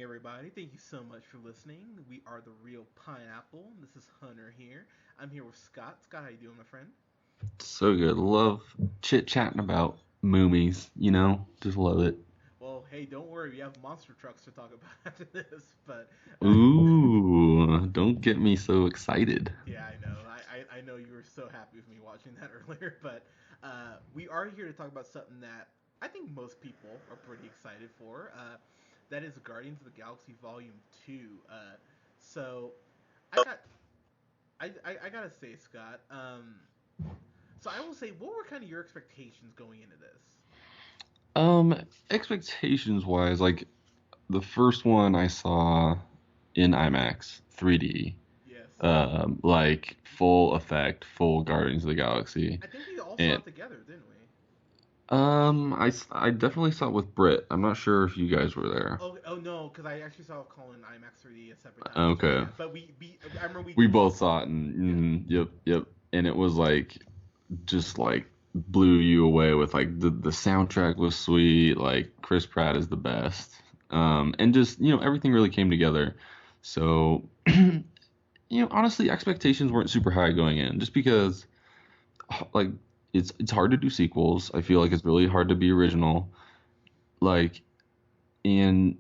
everybody. Thank you so much for listening. We are the Real Pineapple. This is Hunter here. I'm here with Scott. Scott, how you doing, my friend? So good. Love chit chatting about movies, just love it. Well, hey, don't worry. We have monster trucks to talk about after this. But Ooh, don't get me so excited. yeah, I know. I know you were so happy with me watching that earlier. But we are here to talk about something that I think most people are pretty excited for. That is Guardians of the Galaxy Volume 2. So I got I gotta say, Scott. So I will say, what were kind of your expectations going into this? Um, Expectations wise, like the first one I saw in IMAX 3D, Yes, like full effect, full Guardians of the Galaxy. I think we all saw And it together, didn't we? I definitely saw it with Brit. I'm not sure if you guys were there. Oh no, because I actually saw Colin IMAX 3D a separate time as well. Okay. Yeah, but I remember we We did both talk saw about it, it. and Yeah, yep. And it was like just like blew you away with like the soundtrack was sweet, like Chris Pratt is the best. And just, everything really came together. So, honestly, expectations weren't super high going in just because like it's hard to do sequels. I feel like it's really hard to be original. Like, and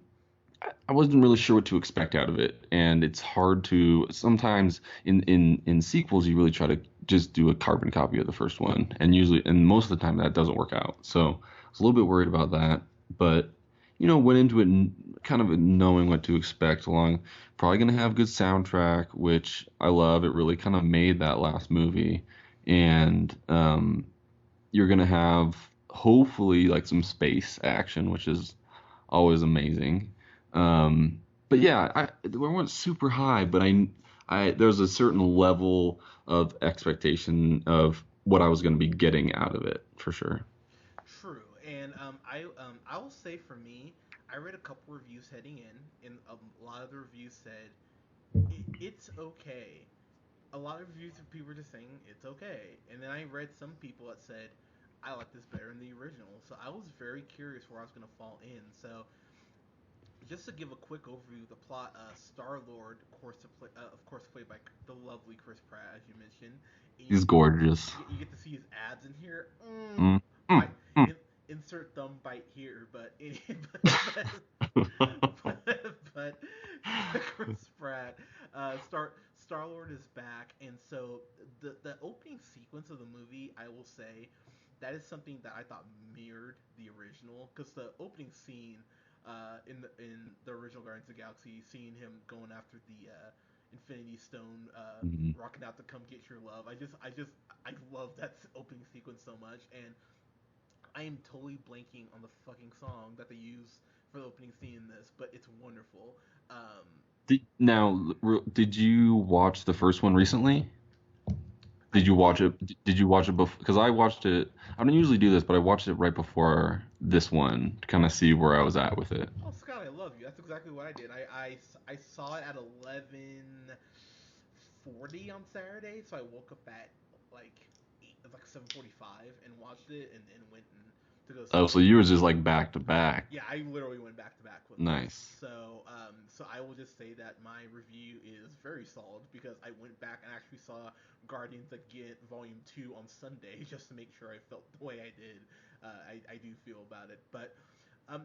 I wasn't really sure what to expect out of it, and it's hard to sometimes in sequels you really try to just do a carbon copy of the first one, and most of the time that doesn't work out. So I was a little bit worried about that, but went into it kind of knowing what to expect. Along probably gonna have good soundtrack, which I love. It really kind of made that last movie, and you're gonna have hopefully like some space action, which is always amazing. Um, but yeah, we weren't super high, but there was a certain level of expectation of what I was going to be getting out of it for sure. true. And I will say for me, I read a couple reviews heading in, and a lot of the reviews said it's okay. A lot of reviews of people were just saying it's okay, and then I read some people that said I like this better than the original. So I was very curious where I was gonna fall in. So just to give a quick overview of the plot, Star Lord, of course, played by the lovely Chris Pratt, as you mentioned, and He's gorgeous. you get to see his abs in here. Mm, Bite, mm, mm. insert thumb bite here, but but Chris Pratt, Star Lord is back, and so the opening sequence of the movie, I will say, that is something that I thought mirrored the original, because the opening scene in the original Guardians of the Galaxy, seeing him going after the Infinity Stone, Mhm. rocking out to "Come Get Your Love." I love that opening sequence so much, and I am totally blanking on the fucking song that they use for the opening scene in this, but it's wonderful. Um, Did you watch the first one recently? I Did you watch did. it? Did you watch it before? Because I watched it. I don't usually do this, but I watched it right before this one to kind of see where I was at with it. Oh, Scott, I love you. That's exactly what I did. I saw it at 11:40 on Saturday, so I woke up at like 7:45 and watched it, and then went and to go Oh, see so it. you was just like back to back. Yeah, I literally went back to back with this. Nice. So I will just say that my review is very solid because I went back and actually saw Guardians again Volume 2 on Sunday just to make sure I felt the way I did. I do feel about it, but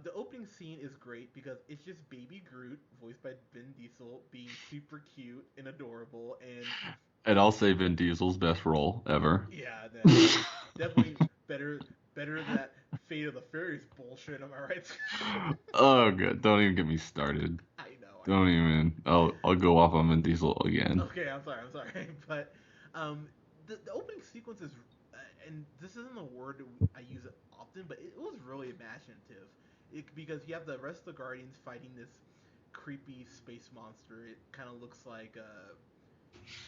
the opening scene is great because it's just Baby Groot, voiced by Vin Diesel, being super cute and adorable, and And I'll say Vin Diesel's best role ever. yeah, definitely better than that Fate of the Furious bullshit. Am I right? Oh, good. Don't even get me started. I Don't know. even. I'll go off on Vin Diesel again. Okay, I'm sorry, but um, the opening sequence is, and this isn't a word I use it often, but it was really imaginative. Because you have the rest of the Guardians fighting this creepy space monster. It kind of looks like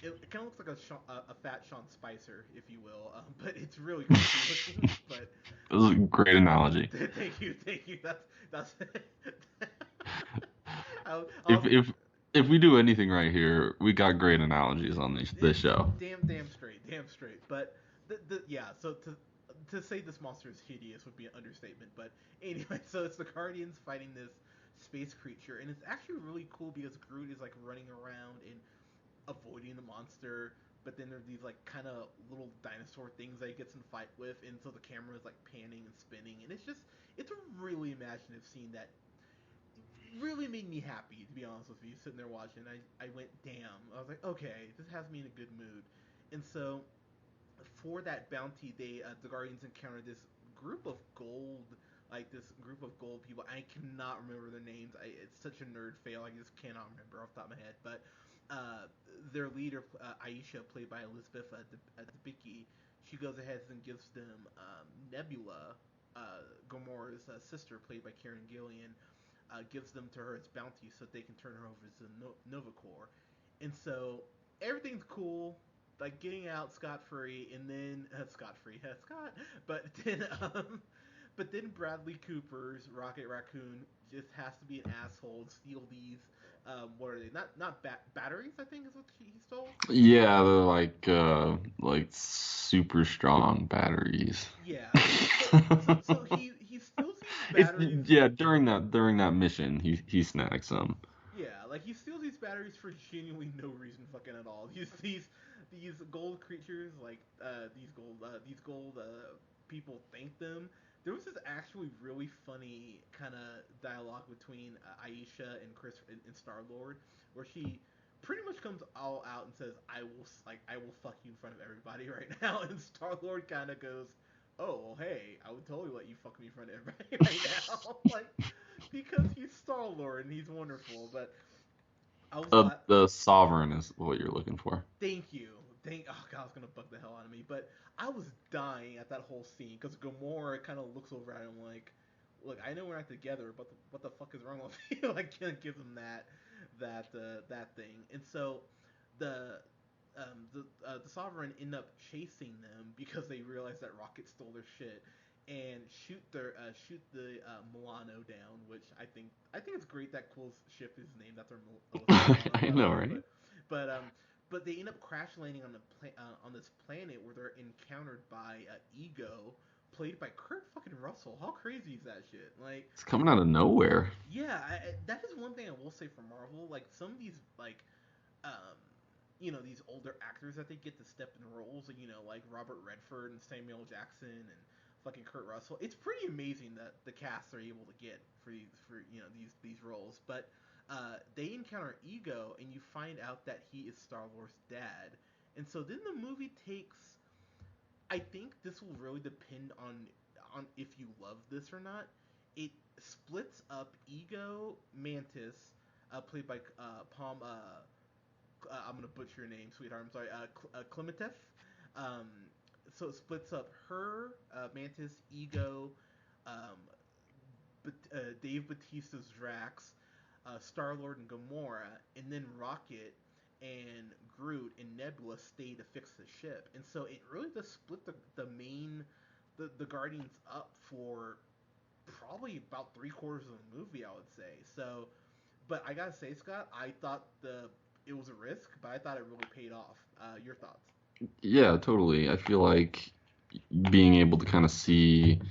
it kind of looks like a fat Sean Spicer, if you will. But it's really creepy looking. But It was a great analogy. thank you. That's. If I'll if if we do anything right here, we got great analogies on this show. damn straight. But yeah. So to say this monster is hideous would be an understatement. But anyway, so it's the Guardians fighting this space creature, and it's actually really cool because Groot is like running around and avoiding the monster, but then there's these like kind of little dinosaur things that he gets in a fight with, and so the camera is like panning and spinning, and it's a really imaginative scene that really made me happy, to be honest with you. Sitting there watching, I went, damn. I was like, okay, this has me in a good mood. And so for that bounty, the Guardians encounter this group of gold, like this group of gold people. I cannot remember their names. It's such a nerd fail. I just cannot remember off the top of my head. But uh, their leader, Aisha, played by Elizabeth Debicki, she goes ahead and gives them Nebula, Gamora's sister, played by Karen Gillian, gives them to her as bounty so they can turn her over to Nova Corps. And so everything's cool, like getting out scot free, and then scot free, Scott. But then, but then Bradley Cooper's Rocket Raccoon just has to be an asshole and steal these. What are they? Not batteries. I think is what he stole. Yeah, they're like super strong batteries. Yeah. So he steals these It's batteries. yeah, during that mission, he snags some. Yeah, like he steals these batteries for genuinely no reason fucking at all. These gold creatures, like these gold people thank them. There was this actually really funny kind of dialogue between Aisha and Chris and Star Lord, where she pretty much comes all out and says, I will fuck you in front of everybody right now," and Star Lord kind of goes, "Oh well, hey, I would totally let you fuck me in front of everybody right now," like because he's Star Lord and he's wonderful. But I was glad. The sovereign is what you're looking for. Thank you. Oh god, I was gonna bug the hell out of me, but I was dying at that whole scene because Gamora kind of looks over at him like, "Look, I know we're not together, but what the fuck is wrong with you?" Like, give him that thing, and so the the Sovereign end up chasing them because they realize that Rocket stole their shit and shoot the Milano down, which I think it's great that Quill's ship is named after Milano, I by the know, way, right? but but they end up crash landing on this planet where they're encountered by Ego, played by Kurt fucking Russell. How crazy is that shit? Like, It's coming out of nowhere. yeah, that is one thing I will say for Marvel. Like some of these um, these older actors that they get to step in roles, like Robert Redford and Samuel Jackson and fucking Kurt Russell. It's pretty amazing that the cast are able to get these roles. But they encounter Ego, and you find out that he is Star Lord's dad. And so then the movie takes. I think this will really depend on if you love this or not. It splits up Ego Mantis, played by Palm. I'm gonna butcher your name, sweetheart. I'm sorry. Clementef. Um, so it splits up her, Mantis, Ego, um, Dave Bautista's Drax, Star Lord and Gamora, and then Rocket and Groot and Nebula stay to fix the ship. And so it really does split the Guardians up for probably about 3/4 of the movie, I would say. So, but I gotta say, Scott, I thought it was a risk, but I thought it really paid off. Your thoughts? Yeah, totally. I feel like being able to kind of see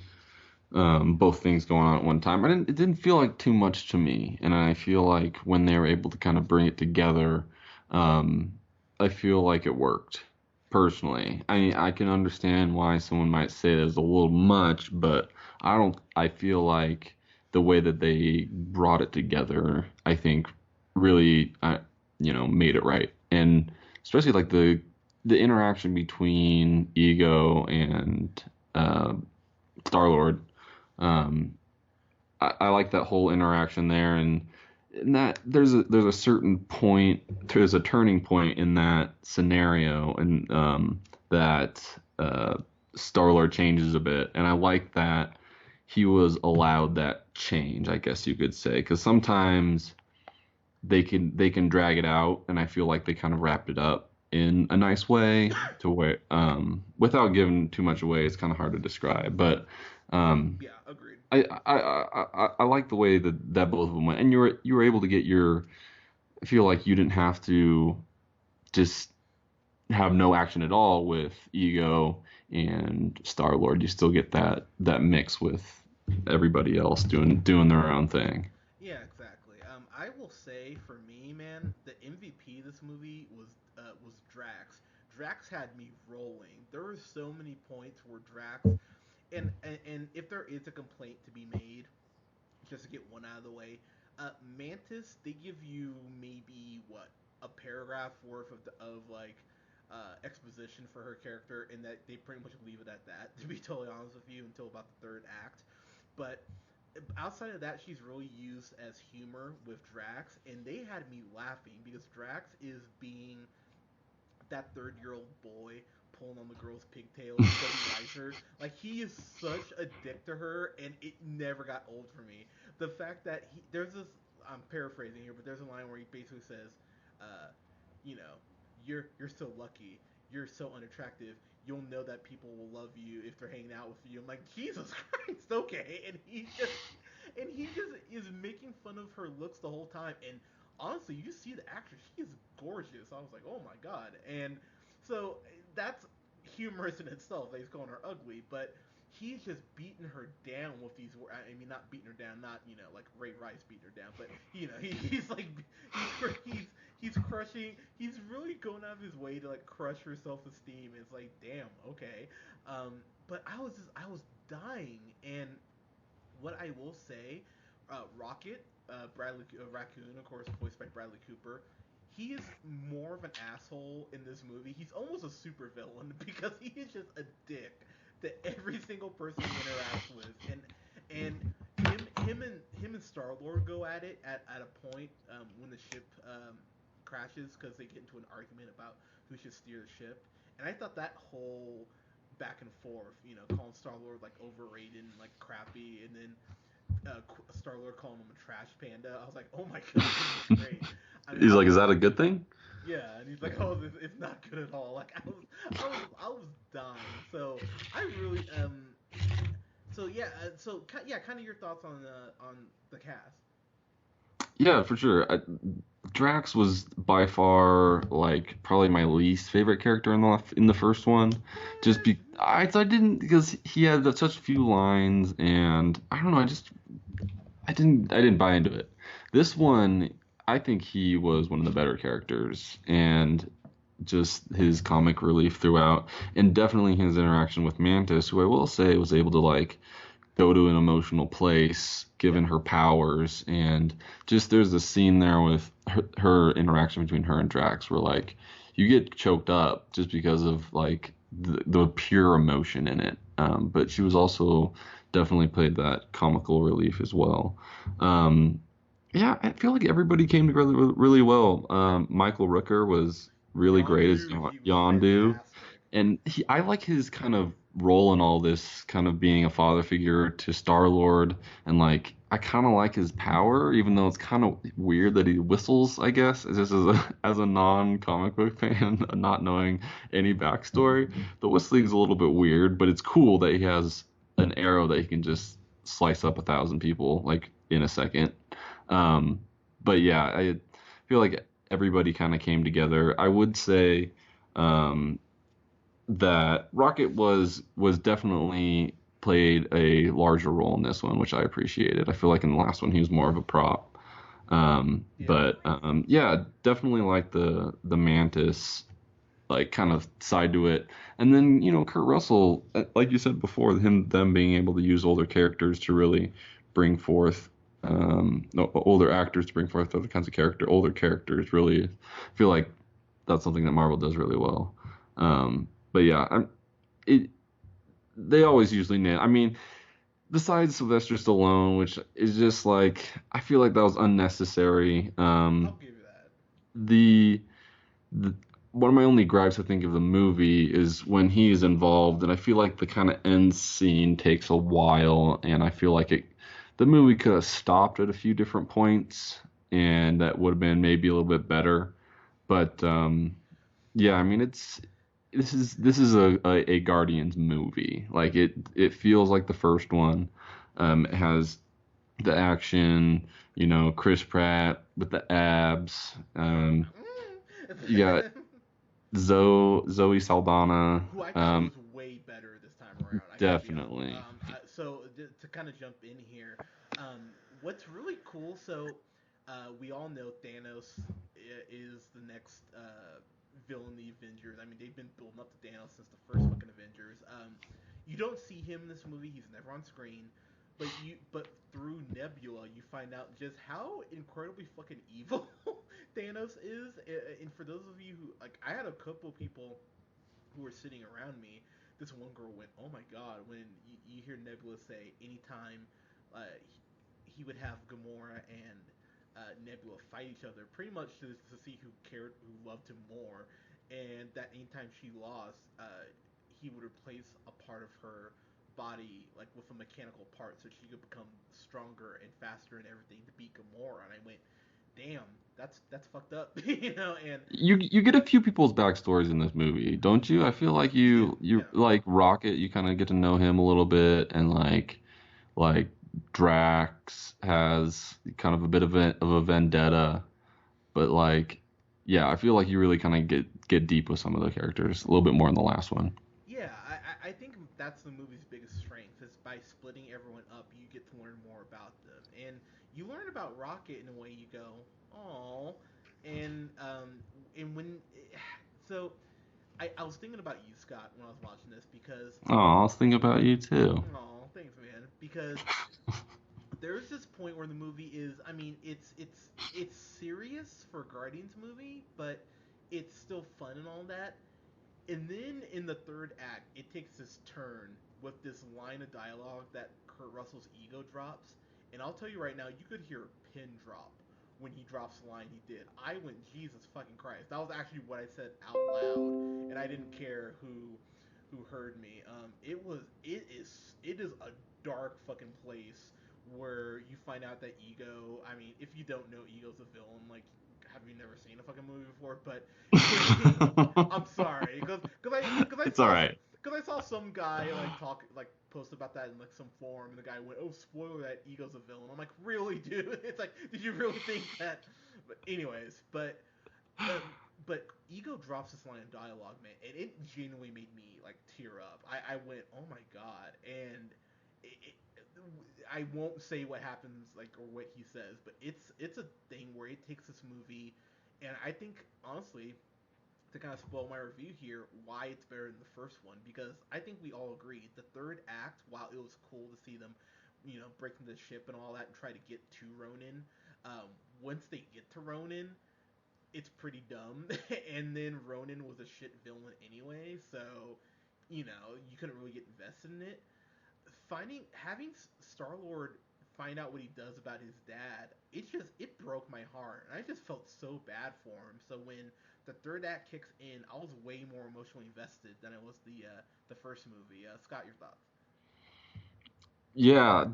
both things going on at one time. It didn't feel like too much to me, and I feel like when they were able to kind of bring it together, um, I feel like it worked. Personally, I mean, I can understand why someone might say there's a little much, but I don't. I feel like the way that they brought it together, I think, really, made it right, and especially like the interaction between Ego and Star Lord. um, I like that whole interaction there, and that there's a certain point, there's a turning point in that scenario, and that Star Lord changes a bit, and I like that he was allowed that change, I guess you could say, because sometimes they can drag it out, and I feel like they kind of wrapped it up in a nice way to where without giving too much away, it's kind of hard to describe, but um, Yeah, agreed. I like the way that both of them went, and you were able to get your. I feel like you didn't have to just have no action at all with Ego and Star Lord. You still get that mix with everybody else doing their own thing. Yeah, I will say for me, man, the MVP of this movie was Drax. Drax had me rolling. There were so many points where Drax, and if there is a complaint to be made, just to get one out of the way, Mantis, they give you maybe what, a paragraph worth of like exposition for her character, and that they pretty much leave it at that. To be totally honest with you, until about the third act. But outside of that, she's really used as humor with Drax, and they had me laughing because Drax is being that 30-year-old boy pulling on the girl's pigtails because he likes her. Like, he is such a dick to her, and it never got old for me. The fact that there's this, I'm paraphrasing here, but there's a line where he basically says, uh, you know, you're so lucky, you're so unattractive. You'll know that people will love you if they're hanging out with you. I'm like, Jesus Christ, okay. And he just is making fun of her looks the whole time. And honestly, you see the actress; she is gorgeous. I was like, oh my god. And so that's humorous in itself. That he's calling her ugly, but he's just beating her down with these. I mean, not beating her down, not like Ray Rice beating her down, but he's like he's he's crushing. He's really going out of his way to like crush her self esteem. It's like, damn, okay. But I was dying, and what I will say, Rocket, Bradley Raccoon, of course, voiced by Bradley Cooper. He is more of an asshole in this movie. He's almost a super villain because he is just a dick to every single person he interacts with, and him and Star Lord go at it at a point when the ship crashes because they get into an argument about who should steer the ship, and I thought that whole back and forth, calling Star Lord like overrated and like crappy, and then Star Lord calling him a trash panda. I was like, oh my god, this is great. I mean, He's like, is that a good thing? yeah, and he's like, oh, it's not good at all. Like I was dying. So I really so yeah, yeah, kind of your thoughts on the cast. Yeah, for sure. Drax was by far like probably my least favorite character in the first one. I didn't because he had such few lines and I don't know. I didn't buy into it. This one, I think he was one of the better characters, and just his comic relief throughout, and definitely his interaction with Mantis, who I will say was able to like go to an emotional place given Yeah. her powers, and just there's a scene there with her interaction between her and Drax where like you get choked up just because of like the pure emotion in it. But she was also definitely played that comical relief as well. Um, yeah, I feel like everybody came together really well. Michael Rooker was really great as Yondu, he was Yondu, fantastic. and I like his kind of role in all this, kind of being a father figure to Star Lord, and like I kind of like his power, even though it's kind of weird that he whistles. I guess just as a non comic book fan, not knowing any backstory, the whistling is a little bit weird, but it's cool that he has an arrow that he can just slice up 1,000 people like in a second. Um, but yeah, I feel like everybody kind of came together. I would say um, that Rocket was definitely played a larger role in this one, which I appreciated. I feel like in the last one he was more of a prop. Yeah. Yeah, definitely like the Mantis like kind of side to it. And then Kurt Russell, like you said before, them being able to use older characters to really bring forth no, older actors to bring forth other kinds of older characters. Really feel like that's something that Marvel does really well. But yeah, it they always usually nail. I mean, besides Sylvester Stallone, which is just like I feel like that was unnecessary. I'll give you that. The the one of my only gripes I think of the movie is when he is involved, and I feel like the kind of end scene takes a while, and I feel like the movie could have stopped at a few different points, and that would have been maybe a little bit better. But yeah, I mean this is a Guardians movie. Like it feels like the first one. It has the action, Chris Pratt with the abs. You got Mm. Zoe Saldana. Who I thought was way better this time around. I gotta be honest. Definitely. So to kind of jump in here, what's really cool. So We all know Thanos is the next villain in the Avengers. I mean, they've been building up to Thanos since the first fucking Avengers. You don't see him in this movie; he's never on screen. But through Nebula, you find out just how incredibly fucking evil Thanos is. And for those of you who like, I had a couple people who were sitting around me. This one girl went, "Oh my god!" When you hear Nebula say, anytime he would have Gamora and Nebula fight each other, pretty much to see who cared, who loved him more, and that anytime she lost, he would replace a part of her body like with a mechanical part so she could become stronger and faster and everything to beat Gamora. And I went, damn, that's fucked up, And You get a few people's backstories in this movie, don't you? I feel like you do, you yeah. like Rocket, you kind of get to know him a little bit, and like Drax has kind of a bit of a vendetta, but like yeah, I feel like you really kind of get deep with some of the characters, a little bit more in the last one. Yeah, I think that's the movie's biggest strength is by splitting everyone up, you get to learn more about them, and you learn about Rocket in a way you go, oh, and when so I was thinking about you, Scott, when I was watching this because Oh, I was thinking about you too. oh, thanks, man, because there's this point where the movie is, I mean, it's serious for a Guardians movie, but it's still fun and all that. And then in the third act, it takes this turn with this line of dialogue that Kurt Russell's ego drops. And I'll tell you right now, you could hear a pin drop when he drops the line he did. I went, Jesus fucking Christ. That was actually what I said out loud, and I didn't care who heard me. It is a dark fucking place where you find out that Ego. I mean, if you don't know Ego's a villain, like, have you never seen a fucking movie before? But I'm sorry, It's all right. because I saw some guy like talk like post about that in like some forum, and the guy went, "Oh, spoiler that Ego's a villain." I'm like, really, dude? It's like, did you really think that? But anyways, um, but Ego drops this line of dialogue, man, and it genuinely made me like tear up. I went, "Oh my god!" And it, I won't say what happens like or what he says, but it's a thing where it takes this movie, and I think honestly to kind of spoil my review here, why it's better than the first one, because I think we all agree the third act, while it was cool to see them, breaking the ship and all that and try to get to Ronin, um, once they get to Ronin, it's pretty dumb. And then Ronin was a shit villain anyway, so you couldn't really get invested in it. Having Star Lord find out what he does about his dad, it broke my heart, and I just felt so bad for him. So when the third act kicks in, I was way more emotionally invested than I was the first movie. Scott, your thoughts? Yeah,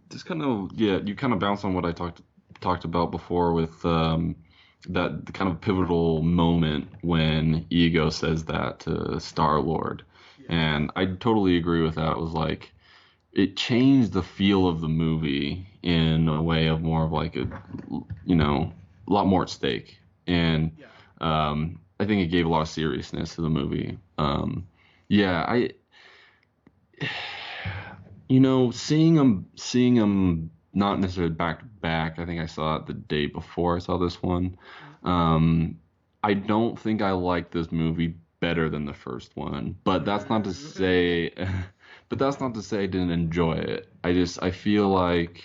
just kind of yeah, you kind of bounce on what I talked about before with that the kind of pivotal moment when Ego says that to Star Lord, Yeah, and I totally agree with that. It was like it changed the feel of the movie in a way of more of like a lot more at stake, and yeah, I think it gave a lot of seriousness to the movie. Yeah, seeing them not necessarily back to back. I think I saw it the day before I saw this one. mm, Um, I don't think I like this movie better than the first one, but that's not to boo. say, but that's not to say I didn't enjoy it. I feel like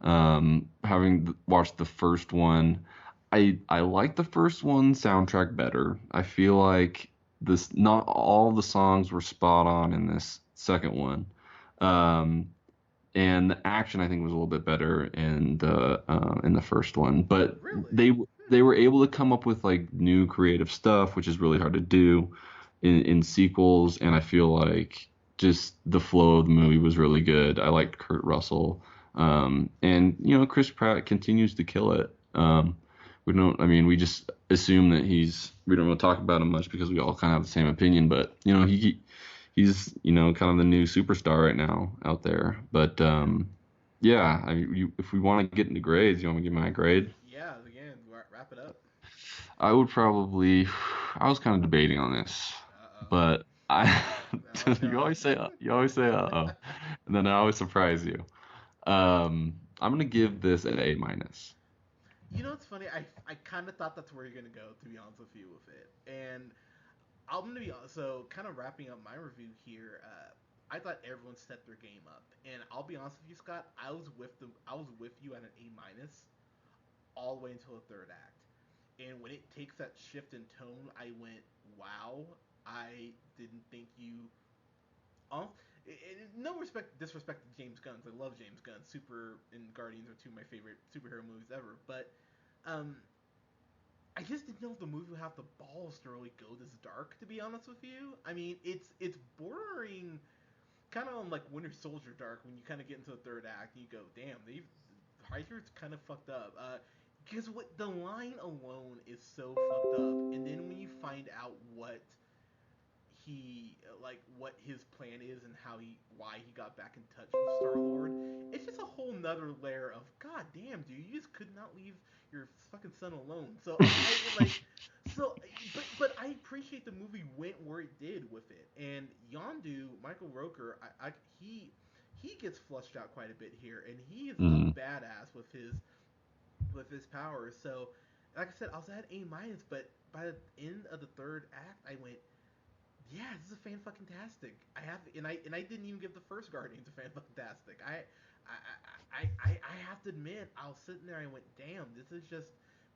having watched the first one, I like the first one soundtrack better. I feel like this not all the songs were spot on in this second one. Um, and the action I think was a little bit better in the first one. But Really? they Hmm. they were able to come up with like new creative stuff, which is really hard to do in sequels. And I feel like just the flow of the movie was really good. I liked Kurt Russell, and Chris Pratt continues to kill it. We don't. I mean, we just assume that we don't want to talk about him much because we all kind of have the same opinion. But he's kind of the new superstar right now out there. But yeah, I mean, if we want to get into grades, you want me to give my grade? Yeah. Again, wrap it up. I would probably. I was kind of debating on this, Uh oh. but I. Oh god. You always say oh, and then I always surprise you. I'm gonna give this an A minus. You know, it's funny. I kind of thought that's where you're gonna go, to be honest with you, with it. And I'm gonna be so kind of wrapping up my review here. I thought everyone stepped their game up, and I'll be honest with you, Scott. I was with you at an A minus all the way until the third act. And when it takes that shift in tone, I went, "Wow!" I didn't think you. Oh, no respect, disrespect to James Gunn. I love James Gunn. Super and Guardians are two of my favorite superhero movies ever. But um, I just didn't know if the movie would have the balls to really go this dark. To be honest with you, I mean, it's bordering kind of on like Winter Soldier dark when you kind of get into the third act and you go, damn, they Hiker's kind of fucked up. Because what the line alone is so fucked up, and then when you find out what his plan is and why he got back in touch with Star Lord, it's just a whole nother layer of god damn, dude, you just could not leave your fucking son alone. But I appreciate the movie went where it did with it, and Yondu, Michael Roker, he gets flushed out quite a bit here, and he is a Mm. badass with his powers. So, like I said, I was at A minus, but by the end of the third act, I went, yeah, this is a fan fucking tastic. I didn't even give the first Guardians a fan fucking tastic. I have to admit, I was sitting there and I went, damn, this is just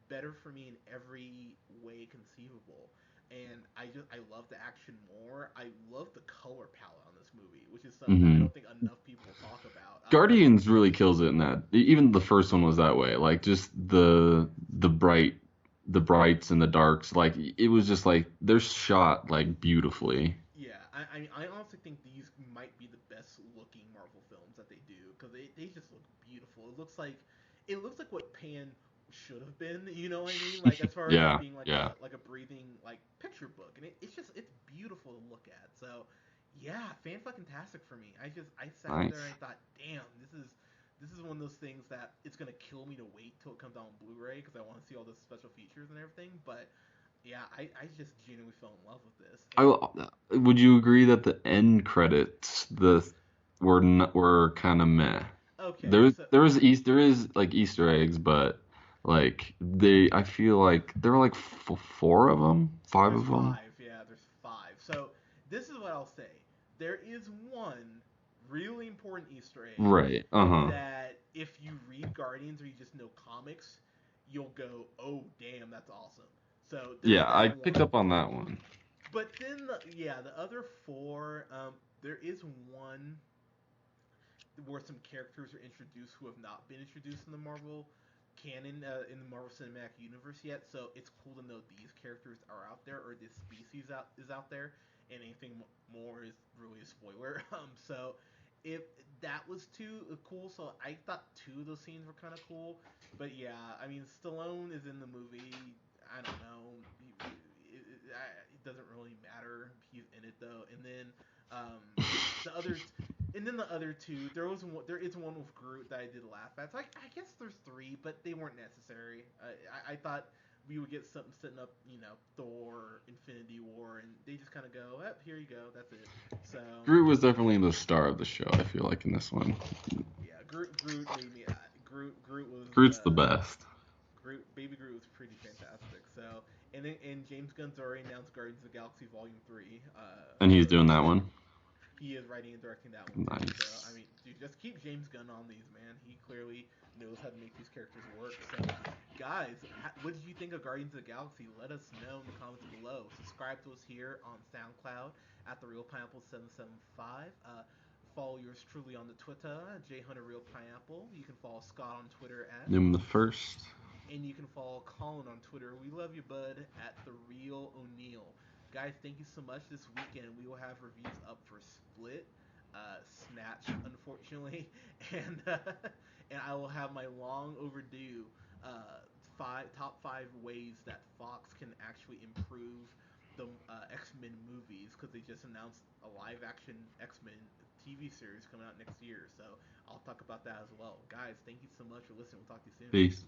better for me in every way conceivable. And I love the action more. I love the color palette on this movie, which is something that I Hmm. don't think enough people talk about. Guardians really kills it in that. Even the first one was that way. Like just the brights and the darks. Like it was just like they're shot like beautifully. Yeah, I honestly think these might be the best looking Marvel films that they do because they just look beautiful. It looks like what Pan should have been. You know what I mean? Like as far as just Yeah, being yeah, like a breathing like picture book, and it's beautiful to look at. So yeah, fan fucking tastic for me. I sat there and nice. I thought, damn, this is one of those things that it's gonna kill me to wait till it comes out on Blu-ray because I want to see all the special features and everything, but yeah, I just genuinely fell in love with this. I And would you agree that the end credits were kind of meh? okay, There is like Easter eggs, but like I feel like there were like four of them, five there's of them. five. Yeah, there's five. So this is what I'll say. There is one really important Easter egg Right. Uh-huh. that if you read Guardians or you just know comics, you'll go, oh damn, that's awesome. So there's Yeah, I that picked one. up on that one. But then the other four, there is one where some characters are introduced who have not been introduced in the Marvel canon in the Marvel Cinematic Universe yet. So it's cool to know these characters are out there or this species is out there, and anything more is really a spoiler. So if that was too cool, so I thought two of those scenes were kind of cool. But yeah, I mean Stallone is in the movie. I don't know. It doesn't really matter. He's in it though, and then um, the other the other two, there is one with Groot that I did laugh at. So I guess there's three, but they weren't necessary. I thought we would get something setting up, Thor, Infinity War, and they just kind of go, "Up, here you go, that's it." So Groot was definitely the star of the show, I feel like, in this one. yeah, Groot made me. Groot was Groot's the best. Baby Groot was pretty fantastic. So and James Gunn's already announced Guardians of the Galaxy Volume 3. And he's So doing that one. he is writing and directing that one too. So I Nice. mean, dude, just keep James Gunn on these, man. He clearly knows how to make these characters work. So, guys, what did you think of Guardians of the Galaxy? Let us know in the comments below. Subscribe to us here on SoundCloud at the Real Pineapple 775. Follow yours truly on the Twitter, J Hunter Real Pineapple. You can follow Scott on Twitter at, Name the first. and you can follow Colin on Twitter. We love you, bud, at the Real O'Neill. Guys, thank you so much. This weekend we will have reviews up for Split, Snatch, unfortunately, and and I will have my long overdue top five ways that Fox can actually improve the X Men movies because they just announced a live action X Men TV series coming out next year. So I'll talk about that as well. Guys, thank you so much for listening. We'll talk to you soon. Peace.